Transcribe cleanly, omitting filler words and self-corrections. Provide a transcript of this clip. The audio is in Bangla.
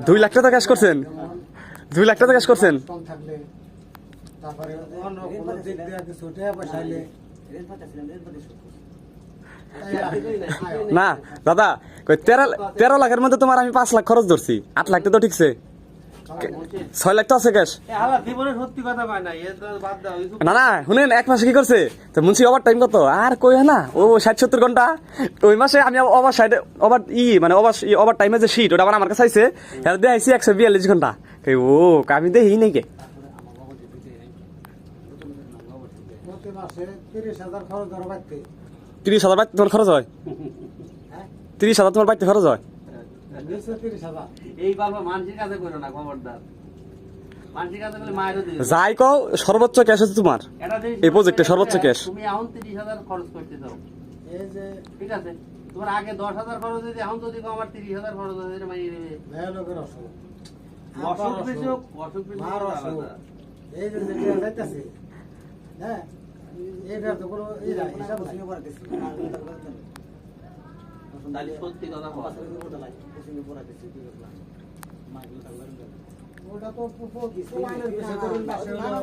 2 লাখ টাকা ক্যাশ করছেন? 2 লাখ টাকা ক্যাশ করছেন? তারপরে অন্য কোনো দিক দিয়ে কিছু টাকা পয়সা হইলে না দাদা, 13 লাখের মধ্যে তোমার আমি 5 লাখ খরচ ধরছি, 8 লাখ তো ঠিকছে, 6 লাখ তো আছে ক্যাশ। না না শুনেন, 1 মাসে কি করছে তো মুন্সি ওভার টাইম কত আর কই না, ও 60-70 ঘন্টা ওই মাসে আমি ওভার সাইডে ওভার মানে ওভার টাইমে যে শীট ওটা আমার কাছে আইছে, এর দিয়ে আইছি 142 ঘন্টা। ও আমি দেখি নাই কে প্রতি মাসে 30,000 খরচ ধরো বাড়তে। 30,000 বাইতে তোমার খরচ হয়? 30,000 তোমার বাইতে খরচ হয়? নিচে 30,000। এই গল্প মানসিক কাছে করো না, খবরদার। মানসিক কাছে করলে মায়েরও দিও। যাই কও সর্বোচ্চ ক্যাশ আছে তোমার এটা জিনিস এই প্রজেক্টে, সর্বোচ্চ ক্যাশ। তুমি এখন 30,000 খরচ করতে চাও, এই যে ঠিক আছে? তোমার আগে 10,000 খরচ হয়েছে, এখন যদি আমার 30,000 খরচ হয়েছে, এটা মানিয়ে নেবে। মেয়ে লোকের অসুখ, অসুখ বেশি হোক, অসুখ বেশি মার হোক, অসুখ, আলাদা। এই যে যেটা যাইতেছে, হ্যাঁ এইটার তো কোনো হিসাব নাই। তাহলে সত্যি কথা বল। ওটা তো প্রমাণের বিষয়, ধরুন পাশে হলো